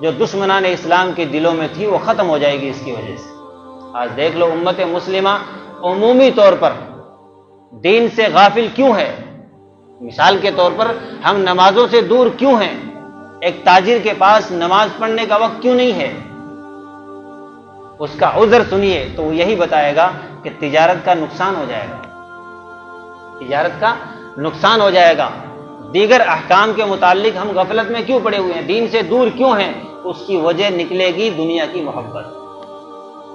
جو دشمنان اسلام کے دلوں میں تھی وہ ختم ہو جائے گی اس کی وجہ سے۔ آج دیکھ لو امت مسلمہ عمومی طور پر دین سے غافل کیوں ہے؟ مثال کے طور پر ہم نمازوں سے دور کیوں ہیں؟ ایک تاجر کے پاس نماز پڑھنے کا وقت کیوں نہیں ہے؟ اس کا عذر سنیے تو وہ یہی بتائے گا کہ تجارت کا نقصان ہو جائے گا، تجارت کا نقصان ہو جائے گا۔ دیگر احکام کے متعلق ہم غفلت میں کیوں پڑے ہوئے ہیں، دین سے دور کیوں ہیں؟ اس کی وجہ نکلے گی دنیا کی محبت،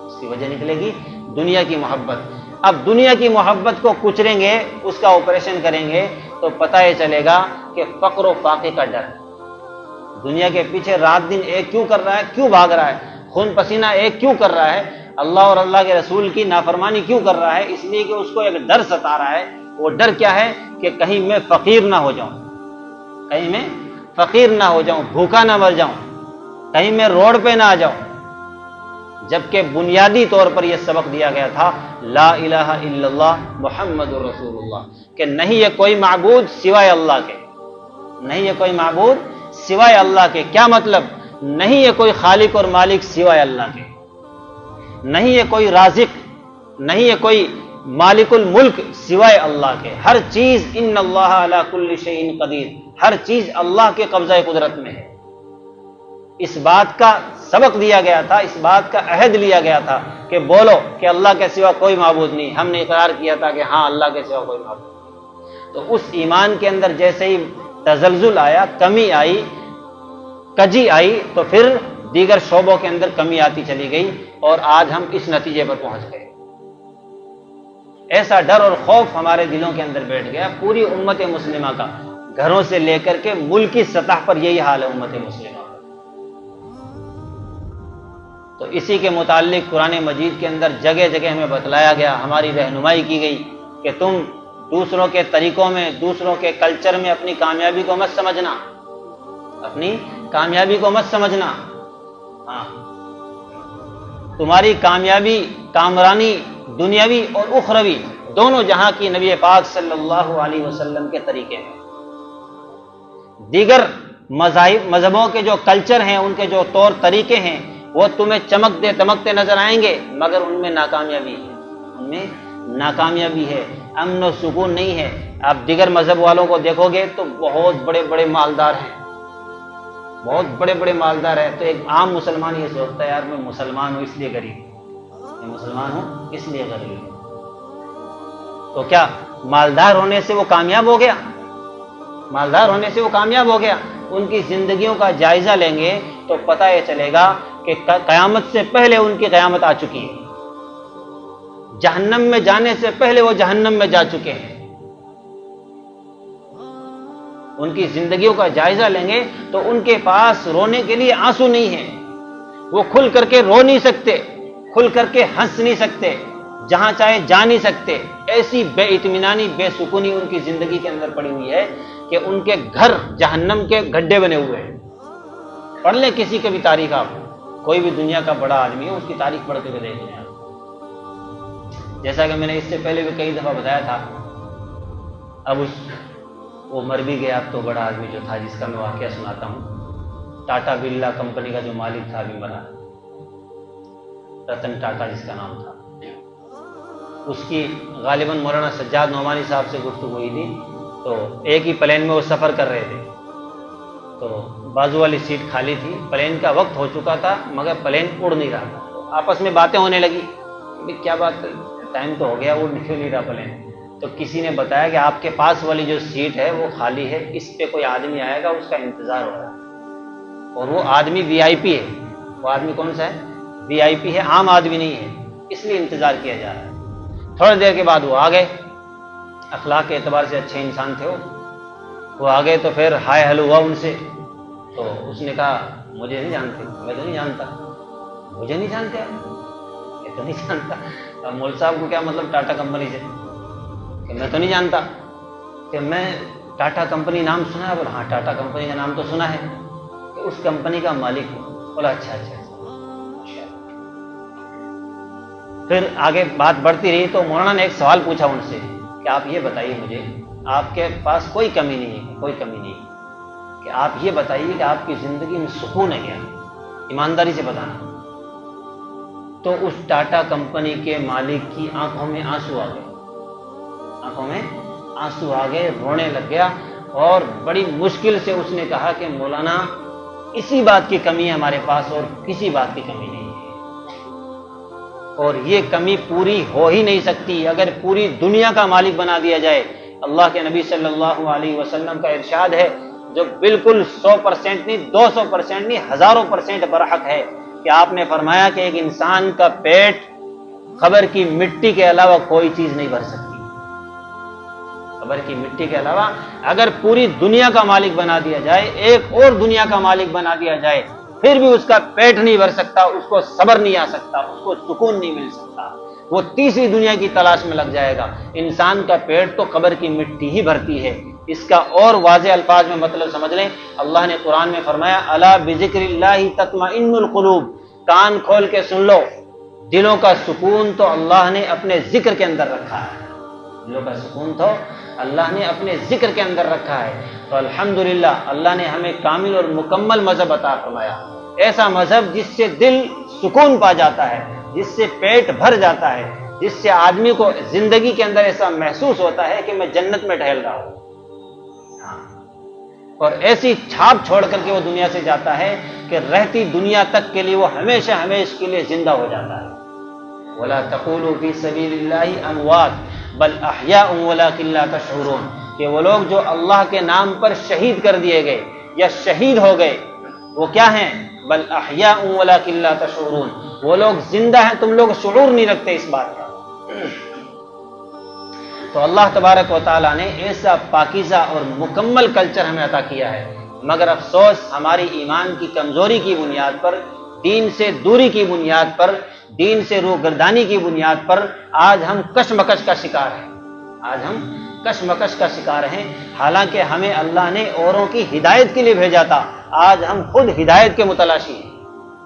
اس کی وجہ نکلے گی دنیا کی محبت۔ اب دنیا کی محبت کو کچلیں گے، اس کا آپریشن کریں گے تو پتہ یہ چلے گا کہ فقر و فاقے کا ڈر، دنیا کے پیچھے رات دن ایک کیوں کر رہا ہے، کیوں بھاگ رہا ہے، خون پسینہ ایک کیوں کر رہا ہے، اللہ اور اللہ کے رسول کی نافرمانی کیوں کر رہا ہے؟ اس لیے کہ اس کو ایک ڈر ستا رہا ہے۔ وہ ڈر کیا ہے کہ کہیں میں فقیر نہ ہو جاؤں، کہیں میں فقیر نہ ہو جاؤں، بھوکا نہ مر جاؤں، کہیں میں روڈ پہ نہ آ جاؤں۔ جبکہ بنیادی طور پر یہ سبق دیا گیا تھا لا الہ الا اللہ محمد رسول اللہ، کہ نہیں یہ کوئی معبود سوائے اللہ کے، نہیں یہ کوئی معبود سوائے اللہ کے۔ کیا مطلب؟ نہیں یہ کوئی خالق اور مالک سوائے اللہ کے، نہیں یہ کوئی رازق، نہیں یہ کوئی مالک الملک سوائے اللہ کے۔ ہر چیز ان اللہ علی کل شیء قدیر، ہر چیز اللہ کے قبضہ قدرت میں ہے۔ اس بات کا سبق دیا گیا تھا، اس بات کا عہد لیا گیا تھا کہ بولو کہ اللہ کے سوا کوئی معبود نہیں۔ ہم نے اقرار کیا تھا کہ ہاں اللہ کے سوا کوئی معبود نہیں۔ تو اس ایمان کے اندر جیسے ہی تزلزل آیا، کمی آئی، کجی آئی، تو پھر دیگر شعبوں کے اندر کمی آتی چلی گئی اور آج ہم اس نتیجے پر پہنچ گئے۔ ایسا ڈر اور خوف ہمارے دلوں کے اندر بیٹھ گیا، پوری امت مسلمہ کا، گھروں سے لے کر کے ملکی سطح پر یہی حال ہے امت مسلمہ کا۔ تو اسی کے متعلق قرآن مجید کے اندر جگہ جگہ ہمیں بتلایا گیا، ہماری رہنمائی کی گئی کہ تم دوسروں کے طریقوں میں، دوسروں کے کلچر میں اپنی کامیابی کو مت سمجھنا، اپنی کامیابی کو مت سمجھنا۔ ہاں، تمہاری کامیابی، کامرانی دنیاوی اور اخروی دونوں جہاں کی نبی پاک صلی اللہ علیہ وسلم کے طریقے ہیں۔ دیگر مذہبوں کے جو کلچر ہیں، ان کے جو طور طریقے ہیں، وہ تمہیں چمکتے دمکتے نظر آئیں گے، مگر ان میں ناکامیابی ہے، ان میں ناکامیابی ہے، امن و سکون نہیں ہے۔ آپ دیگر مذہب والوں کو دیکھو گے تو بہت بڑے بڑے مالدار ہیں، بہت بڑے بڑے مالدار ہیں۔ تو ایک عام مسلمان یہ سوچتا ہے یار میں مسلمان ہوں اس لیے غریب ہوں، میں مسلمان ہوں اس لیے غریب ہوں۔ تو کیا مالدار ہونے سے وہ کامیاب ہو گیا؟ مالدار ہونے سے وہ کامیاب ہو گیا؟ ان کی زندگیوں کا جائزہ لیں گے تو پتہ یہ چلے گا کہ قیامت سے پہلے ان کی قیامت آ چکی ہے، جہنم میں جانے سے پہلے وہ جہنم میں جا چکے ہیں۔ ان کی زندگیوں کا جائزہ لیں گے تو ان کے پاس رونے کے لیے آنسو نہیں ہیں، وہ کھل کر کے رو نہیں سکتے، کھل کر کے ہنس نہیں سکتے، جہاں چاہے جا نہیں سکتے۔ ایسی بے اطمینانی، بے سکونی ان کی زندگی کے اندر پڑی ہوئی ہے کہ ان کے گھر جہنم کے گڈھے بنے ہوئے ہیں۔ پڑھ لیں کسی کی بھی تاریخ، آپ کوئی بھی دنیا کا بڑا آدمی ہے اس کی تاریخ پڑھ کے دیکھ لیں آپ۔ جیسا کہ میں نے اس سے پہلے بھی کئی دفعہ بتایا تھا، اب وہ مر بھی گیا، اب تو بڑا آدمی جو تھا جس کا میں واقعہ سناتا ہوں، ٹاٹا برلا کمپنی کا جو مالک تھا ابھی مرا، رتن ٹاٹا جس کا نام تھا، اس کی غالباً مولانا سجاد نعمانی صاحب سے گفتگو ہوئی تھی۔ تو ایک ہی پلین میں وہ سفر کر رہے تھے، تو بازو والی سیٹ خالی تھی، پلین کا وقت ہو چکا تھا مگر پلین اڑ نہیں رہا تھا۔ تو آپس میں باتیں ہونے لگی کہ کیا بات، ٹائم تو ہو گیا، اڑ کیوں نہیں رہا پلین؟ تو کسی نے بتایا کہ آپ کے پاس والی جو سیٹ ہے وہ خالی ہے، اس پہ کوئی آدمی آئے گا، اس کا انتظار ہو رہا ہے، اور وہ آدمی وی آئی پی ہے۔ وہ آدمی کون سا ہے؟ وی آئی پی ہے، عام آدمی نہیں ہے، اس لیے انتظار کیا جا رہا ہے۔ تھوڑی دیر کے بعد وہ آ گئے، اخلاق کے اعتبار سے اچھے انسان تھے وہ آ گئے، تو پھر ہائے ہلو ہوا ان سے۔ تو اس نے کہا مجھے نہیں جانتے، میں تو نہیں جانتا، مجھے نہیں جانتے آپ، میں تو نہیں جانتا۔ مول صاحب کو کیا مطلب ٹاٹا کمپنی سے، کہ میں تو نہیں جانتا، کہ میں ٹاٹا کمپنی نام سنا ہے؟ بولا ہاں ٹاٹا کمپنی کا نام تو سنا ہے، کہ اس کمپنی کا مالک ہوں۔ بولا اچھا اچھا۔ پھر آگے بات بڑھتی رہی تو مولانا نے ایک سوال پوچھا ان سے کہ آپ یہ بتائیے مجھے، آپ کے پاس کوئی کمی نہیں ہے، کوئی کمی نہیں ہے، کہ آپ یہ بتائیے کہ آپ کی زندگی میں سکون ہے کیا؟ ایمانداری سے بتانا۔ تو اس ٹاٹا کمپنی کے مالک کی آنکھوں میں آنسو آ گئے، آنکھوں میں آنسو آ گئے، رونے لگ گیا، اور بڑی مشکل سے اس نے کہا کہ مولانا اسی بات کی کمی ہے ہمارے پاس، اور کسی بات کی کمی نہیں ہے، اور یہ کمی پوری ہو ہی نہیں سکتی اگر پوری دنیا کا مالک بنا دیا جائے۔ اللہ کے نبی صلی اللہ علیہ وسلم کا ارشاد ہے جو بالکل 100% نہیں، 200% نہیں، 1000% برحق ہے، کہ آپ نے فرمایا کہ ایک انسان کا پیٹ قبر کی مٹی کے علاوہ کوئی چیز نہیں بھر سکتی۔ قبر کی مٹی کے علاوہ اگر پوری دنیا کا مالک بنا دیا جائے، ایک اور دنیا کا مالک بنا دیا جائے، پھر بھی اس کا پیٹ نہیں بھر سکتا، اس کو صبر نہیں آ سکتا، اس کو سکون نہیں مل سکتا، وہ تیسری دنیا کی تلاش میں لگ جائے گا۔ انسان کا پیٹ تو قبر کی مٹی ہی بھرتی ہے۔ اس کا اور واضح الفاظ میں مطلب سمجھ لیں، اللہ نے قرآن میں فرمایا الا بذکر اللہ تطمئن القلوب، کان کھول کے سن لو، دلوں کا سکون تو اللہ نے اپنے ذکر کے اندر رکھا ہے، دلوں کا سکون تو اللہ نے اپنے ذکر کے اندر رکھا ہے۔ تو الحمدللہ اللہ نے ہمیں کامل اور مکمل مذہب عطا فرمایا، ایسا مذہب جس سے دل سکون پا جاتا ہے، جس سے پیٹ بھر جاتا ہے، جس سے آدمی کو زندگی کے اندر ایسا محسوس ہوتا ہے کہ میں جنت میں ٹہل رہا ہوں، اور ایسی چھاپ چھوڑ کر کے وہ دنیا سے جاتا ہے کہ رہتی دنیا تک کے لیے وہ ہمیشہ ہمیشہ کے لیے زندہ ہو جاتا ہے۔ وَلَا تَقُولُوا فِي سَبِيلِ اللَّهِ أَمْوَاتٌ بَلْ أَحْيَاءٌ وَلَٰكِن لَّا تَشْعُرُونَ، کہ وہ لوگ جو اللہ کے نام پر شہید کر دیے گئے یا شہید ہو گئے، وہ کیا ہیں؟ بل احیاء ولکن لا تشعرون، وہ لوگ زندہ ہیں، تم لوگ شعور نہیں رکھتے اس بات کا۔ تو اللہ تبارک و تعالیٰ نے ایسا پاکیزہ اور مکمل کلچر ہمیں عطا کیا ہے، مگر افسوس ہماری ایمان کی کمزوری کی بنیاد پر، دین سے دوری کی بنیاد پر، دین سے روگردانی کی بنیاد پر آج ہم کشمکش کا شکار ہیں، آج ہم کشمکش کا شکار ہیں، حالانکہ ہمیں اللہ نے اوروں کی ہدایت کے لیے بھیجا تھا، آج ہم خود ہدایت کے متلاشی ہیں۔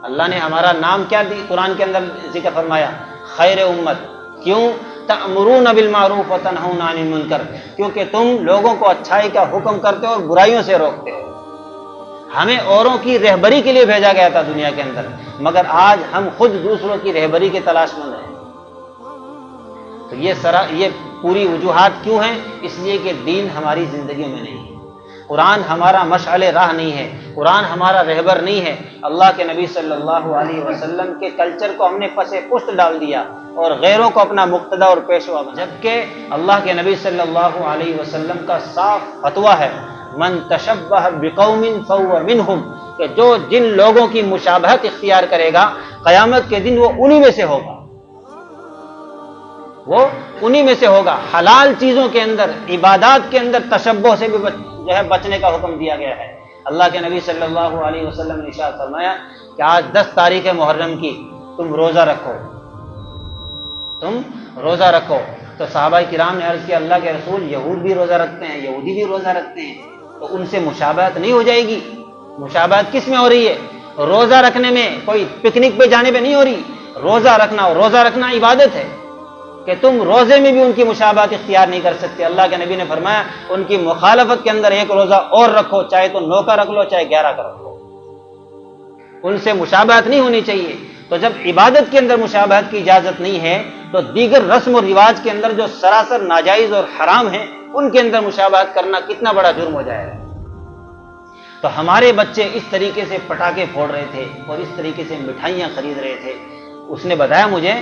اللہ نے ہمارا نام کیا قرآن کے اندر ذکر فرمایا؟ خیر امت۔ کیوں؟ تأمرون بالمعروف وتنہون عن المنکر، کیونکہ تم لوگوں کو اچھائی کا حکم کرتے ہو اور برائیوں سے روکتے ہو۔ ہمیں اوروں کی رہبری کے لیے بھیجا گیا تھا دنیا کے اندر، مگر آج ہم خود دوسروں کی رہبری کے تلاش مند ہیں۔ تو یہ پوری وجوہات کیوں ہیں؟ اس لیے کہ دین ہماری زندگیوں میں نہیں ہے، قرآن ہمارا مشعل راہ نہیں ہے، قرآن ہمارا رہبر نہیں ہے۔ اللہ کے نبی صلی اللہ علیہ وسلم کے کلچر کو ہم نے پس پشت ڈال دیا اور غیروں کو اپنا مقتدا اور پیشوا بنا، جبکہ اللہ کے نبی صلی اللہ علیہ وسلم کا صاف فتویٰ ہے من تشبہ بقوم فہو منہم، کہ جو جن لوگوں کی مشابہت اختیار کرے گا قیامت کے دن وہ انہی میں سے ہوگا، وہ انہی میں سے ہوگا۔ حلال چیزوں کے اندر، عبادات کے اندر تشبہ سے بھی بچنے کا حکم دیا گیا ہے۔ اللہ کے نبی صلی اللہ علیہ وسلم نے ارشاد فرمایا کہ آج 10 تاریخ محرم کی تم روزہ رکھو، تم روزہ رکھو۔ تو صحابہ کرام نے عرض کیا اللہ کے رسول یہود بھی روزہ رکھتے ہیں، یہودی بھی روزہ رکھتے ہیں، تو ان سے مشابہت نہیں ہو جائے گی؟ مشابہت کس میں ہو رہی ہے؟ روزہ رکھنے میں، کوئی پکنک پہ جانے پہ نہیں ہو رہی۔ روزہ رکھنا، اور روزہ رکھنا عبادت ہے، کہ تم روزے میں بھی ان کی مشابہت اختیار نہیں کر سکتے۔ اللہ کے نبی نے فرمایا ان کی مخالفت کے اندر ایک روزہ اور رکھو، چاہے تو 9 کا رکھ لو، چاہے 11 کا رکھ لو، ان سے مشابہت نہیں ہونی چاہیے۔ تو جب عبادت کے اندر مشابہت کی اجازت نہیں ہے تو دیگر رسم و رواج کے اندر جو سراسر ناجائز اور حرام ہیں ان کے اندر مشابہت کرنا کتنا بڑا جرم ہو جائے گا۔ تو ہمارے بچے اس طریقے سے پٹاخے پھوڑ رہے تھے اور اس طریقے سے مٹھائیاں خرید رہے تھے۔ اس نے بتایا مجھے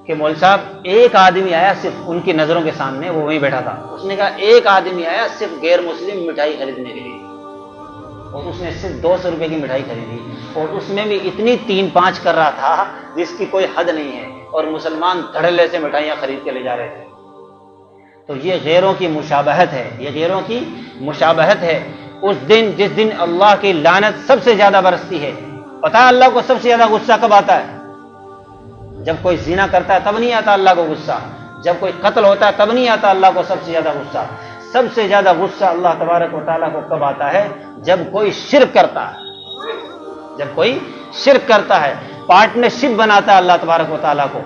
کہ مول صاحب ایک آدمی آیا صرف ان کی نظروں کے سامنے، وہ وہیں بیٹھا تھا، اس نے کہا ایک آدمی آیا صرف غیر مسلم مٹھائی خریدنے کے لیے، اور اس نے صرف 200 روپے کی مٹھائی خریدی، اور اس میں بھی اتنی 3-5 کر رہا تھا جس کی کوئی حد نہیں ہے، اور مسلمان دھڑلے سے مٹھائیاں خرید کے لے جا رہے تھے۔ تو یہ غیروں کی مشابہت ہے، یہ غیروں کی مشابہت ہے۔ اس دن جس دن اللہ کی لعنت سب سے زیادہ برستی ہے، پتہ ہے اللہ کو سب سے زیادہ غصہ کب آتا ہے؟ جب کوئی زنا کرتا ہے تب نہیں آتا اللہ کو غصہ، جب کوئی قتل ہوتا ہے تب نہیں آتا اللہ کو سب سے زیادہ غصہ۔ سب سے زیادہ غصہ اللہ تبارک و تعالیٰ کو کب آتا ہے؟ جب کوئی شرک کرتا ہے، جب کوئی شرک کرتا ہے، پارٹنرشپ بناتا ہے اللہ تبارک و تعالیٰ کو۔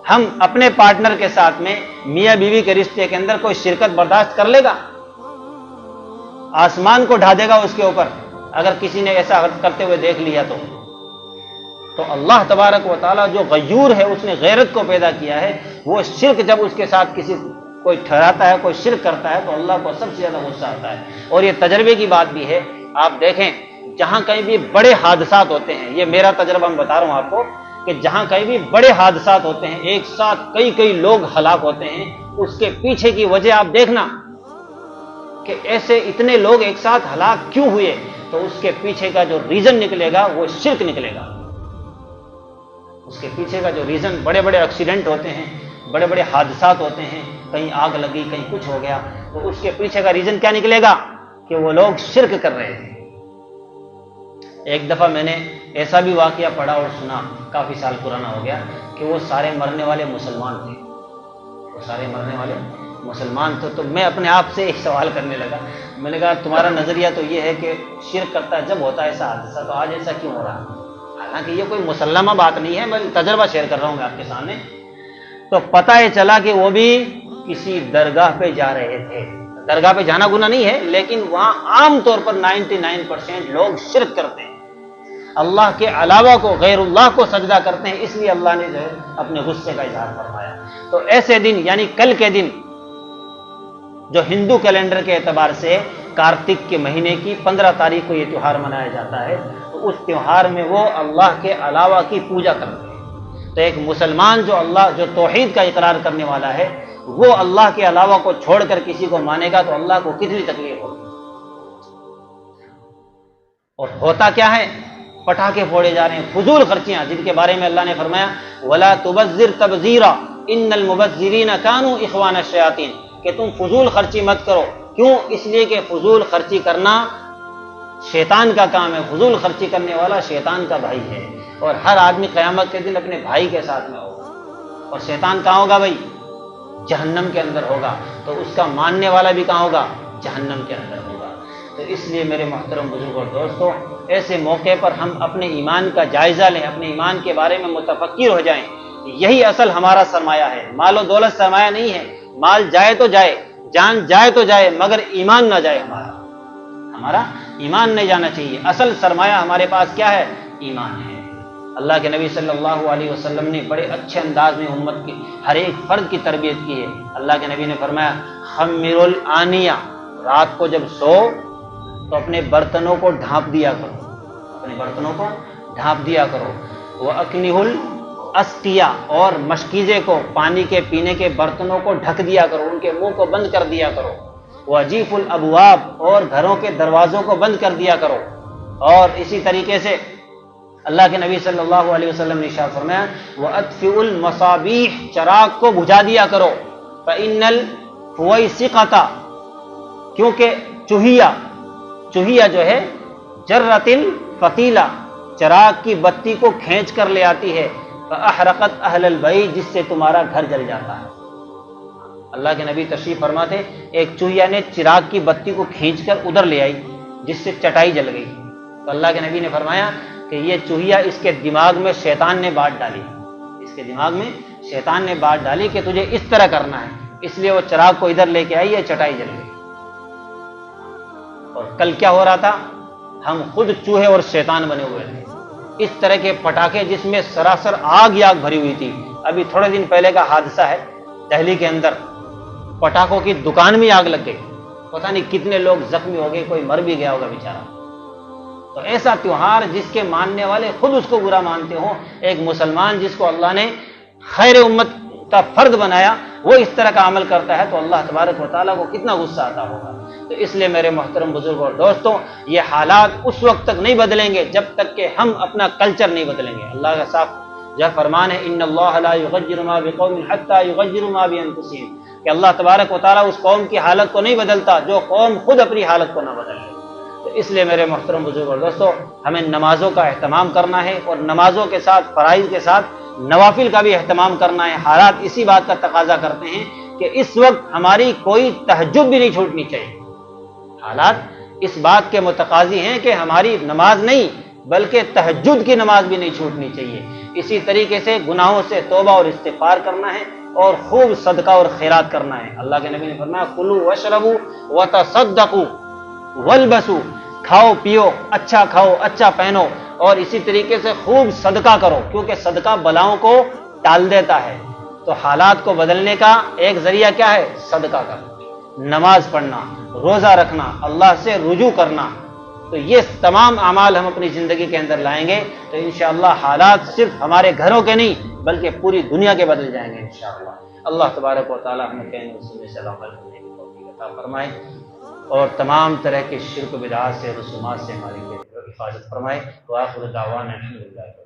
ہم اپنے پارٹنر کے ساتھ میں میاں بیوی کے رشتے کے اندر کوئی شرکت برداشت کر لے گا؟ آسمان کو ڈھا دے گا اس کے اوپر اگر کسی نے ایسا کرتے ہوئے دیکھ لیا تو۔ تو اللہ تبارک و تعالیٰ جو غیور ہے، اس نے غیرت کو پیدا کیا ہے، وہ شرک جب اس کے ساتھ کسی کوئی ٹھہراتا ہے، کوئی شرک کرتا ہے، تو اللہ کو سب سے زیادہ غصہ آتا ہے۔ اور یہ تجربے کی بات بھی ہے، آپ دیکھیں جہاں کہیں بھی بڑے حادثات ہوتے ہیں، یہ میرا تجربہ میں بتا رہا ہوں آپ کو، کہ جہاں کہیں بھی بڑے حادثات ہوتے ہیں، ایک ساتھ کئی لوگ ہلاک ہوتے ہیں، اس کے پیچھے کی وجہ آپ دیکھنا کہ ایسے اتنے لوگ ایک ساتھ ہلاک کیوں ہوئے، تو اس کے پیچھے کا جو ریزن نکلے گا وہ شرک نکلے گا۔ اس کے پیچھے کا جو ریزن، بڑے بڑے ایکسیڈنٹ ہوتے ہیں، بڑے بڑے حادثات ہوتے ہیں، کہیں آگ لگی، کہیں کچھ ہو گیا، تو اس کے پیچھے کا ریزن کیا نکلے گا کہ وہ لوگ شرک کر رہے تھے۔ ایک دفعہ میں نے ایسا بھی واقعہ پڑھا اور سنا، کافی سال پرانا ہو گیا، کہ وہ سارے مرنے والے مسلمان تھے، وہ سارے مرنے والے مسلمان تھے۔ تو میں اپنے آپ سے ایک سوال کرنے لگا، میں نے کہا تمہارا نظریہ تو یہ ہے کہ شرک کرتا ہے جب ہوتا ہے ایسا حادثہ، تو آج ایسا کیوں ہو رہا ہے؟ حالانکہ یہ کوئی مسلمہ بات نہیں ہے، میں تجربہ شیئر کر رہا ہوں آپ کے سامنے۔ تو پتہ یہ چلا کہ وہ بھی کسی درگاہ پہ جا رہے تھے۔ درگاہ پہ جانا گناہ نہیں ہے، لیکن وہاں عام طور پر 99% لوگ شرک کرتے ہیں، اللہ کے علاوہ کو، غیر اللہ کو سجدہ کرتے ہیں، اس لیے اللہ نے جو ہے اپنے غصے کا اظہار فرمایا۔ تو ایسے دن یعنی کل کے دن، جو ہندو کیلنڈر کے اعتبار سے کارتک کے مہینے کی 15 تاریخ کو یہ تیوہار منایا جاتا ہے، تو اس تیوہار میں وہ اللہ کے علاوہ کی پوجا کرتے ہیں۔ تو ایک مسلمان جو توحید کا اقرار کرنے والا ہے، وہ اللہ کے علاوہ کو چھوڑ کر کسی کو مانے گا تو اللہ کو کتنی تکلیف ہوگی۔ اور ہوتا کیا ہے؟ پٹاخے پھوڑے جا رہے ہیں، فضول خرچیاں، جن کے بارے میں اللہ نے فرمایا وَلَا تُبَذِّرْ تَبْذِيرًا إِنَّ الْمُبَذِّرِينَ كَانُوا إِخْوَانَ الشَّيَاطِينَ، کہ تم فضول خرچی مت کرو۔ کیوں؟ اس لیے کہ فضول خرچی کرنا شیطان کا کام ہے، فضول خرچی کرنے والا شیطان کا بھائی ہے، اور ہر آدمی قیامت کے دن اپنے بھائی کے ساتھ میں ہوگا، اور شیطان کہاں ہوگا بھائی؟ جہنم کے اندر ہوگا، تو اس کا ماننے والا بھی کہاں ہوگا؟ جہنم کے اندر ہوگا۔ تو اس لیے میرے محترم بزرگ اور دوستوں، ایسے موقع پر ہم اپنے ایمان کا جائزہ لیں، اپنے ایمان کے بارے میں متفکر ہو جائیں۔ یہی اصل ہمارا سرمایہ ہے، مال و دولت سرمایہ نہیں ہے۔ مال جائے تو جائے، جان جائے تو جائے، مگر ایمان نہ جائے، ہمارا ایمان نہیں جانا چاہیے۔ اصل سرمایہ ہمارے پاس کیا ہے؟ ایمان ہے۔ اللہ کے نبی صلی اللہ علیہ وسلم نے بڑے اچھے انداز میں امت کی ہر ایک فرد کی تربیت کی ہے۔ اللہ کے نبی نے فرمایا خمر الآنیہ، رات کو جب سو تو اپنے برتنوں کو ڈھانپ دیا کرو، اپنے برتنوں کو ڈھانپ دیا کرو۔ وَأَكْنِهُ الْأَسْقِيَةَ، اور مشکیزے کو، پانی کے پینے کے برتنوں کو ڈھک دیا کرو، ان کے منہ کو بند کر دیا کرو۔ وَأَجِيفُ الْأَبْوَابَ، اور گھروں کے دروازوں کو بند کر دیا کرو۔ اور اسی طریقے سے اللہ کے نبی صلی اللہ علیہ وسلم نے ارشاد فرمایا وَأَطْفِئُ الْمَصَابِيحَ، چراغ کو بجھا دیا کرو۔ فَإِنَّ الْفُوَيْسِقَةَ، کیونکہ چوہیا جو ہے جرت الفتیلہ، چراغ کی بتی کو کھینچ کر لے آتی ہے۔ فَأَحْرَقَتْ أَهْلَ الْبَيْتِ، جس سے تمہارا گھر جل جاتا ہے۔ اللہ کے نبی تشریف فرماتے ایک چوہیا نے چراغ کی بتی کو کھینچ کر ادھر لے آئی، جس سے چٹائی جل گئی۔ تو اللہ کے نبی نے فرمایا کہ یہ چوہیا، اس کے دماغ میں شیطان نے بات ڈالی، اس کے دماغ میں شیطان نے بات ڈالی کہ تجھے اس طرح کرنا ہے، اس لیے وہ چراغ کو ادھر لے کے آئی، یہ چٹائی جل گئی۔ اور کل کیا ہو رہا تھا؟ ہم خود چوہے اور شیطان بنے ہوئے تھے۔ اس طرح کے پٹاخے جس میں سراسر آگ ہی آگ بھری ہوئی تھی۔ ابھی تھوڑے دن پہلے کا حادثہ ہے، دہلی کے اندر پٹاخوں کی دکان میں آگ لگ گئی، پتہ نہیں کتنے لوگ زخمی ہو گئے، کوئی مر بھی گیا ہوگا بیچارہ۔ تو ایسا تیوہار جس کے ماننے والے خود اس کو برا مانتے ہوں، ایک مسلمان جس کو اللہ نے خیر امت کا فرد بنایا، وہ اس طرح کا عمل کرتا ہے، تو اللہ تبارک و تعالیٰ کو کتنا غصہ آتا ہوگا۔ تو اس لیے میرے محترم بزرگ اور دوستوں، یہ حالات اس وقت تک نہیں بدلیں گے جب تک کہ ہم اپنا کلچر نہیں بدلیں گے۔ اللہ کا صاف جو فرمان ہے ان اللہ لا یغیر ما بقوم حتی یغیروا ما بانفسہم، کہ اللہ تبارک و تعالیٰ اس قوم کی حالت کو نہیں بدلتا جو قوم خود اپنی حالت کو نہ بدلے۔ تو اس لیے میرے محترم بزرگ اور دوستوں، ہمیں نمازوں کا اہتمام کرنا ہے، اور نمازوں کے ساتھ فرائض کے ساتھ نوافل کا بھی اہتمام کرنا ہے۔ حالات اسی بات کا تقاضا کرتے ہیں کہ اس وقت ہماری کوئی تہجد بھی نہیں چھوٹنی چاہیے۔ حالات اس بات کے متقاضی ہیں کہ ہماری نماز نہیں بلکہ تہجد کی نماز بھی نہیں چھوٹنی چاہیے۔ اسی طریقے سے گناہوں سے توبہ اور استغفار کرنا ہے، اور خوب صدقہ اور خیرات کرنا ہے۔ اللہ کے نبی نے فرمایا کلوا واشربوا وتصدقوا والبسوا، کھاؤ پیو، اچھا کھاؤ، اچھا پہنو، اور اسی طریقے سے خوب صدقہ کرو، کیونکہ صدقہ بلاؤں کو ٹال دیتا ہے۔ تو حالات کو بدلنے کا ایک ذریعہ کیا ہے؟ صدقہ کرنا، نماز پڑھنا، روزہ رکھنا، اللہ سے رجوع کرنا۔ تو یہ تمام اعمال ہم اپنی زندگی کے اندر لائیں گے تو انشاءاللہ حالات صرف ہمارے گھروں کے نہیں بلکہ پوری دنیا کے بدل جائیں گے انشاءاللہ۔ اللہ تبارک و تعالی ہمیں کہنے سننے سے عمل کرنے کی توفیق عطا فرمائے اور تمام طرح کے شرک و بدعات سے، رسومات سے ہماری حفاظت فرمائے۔ وآخر دعوانا الحمدللہ۔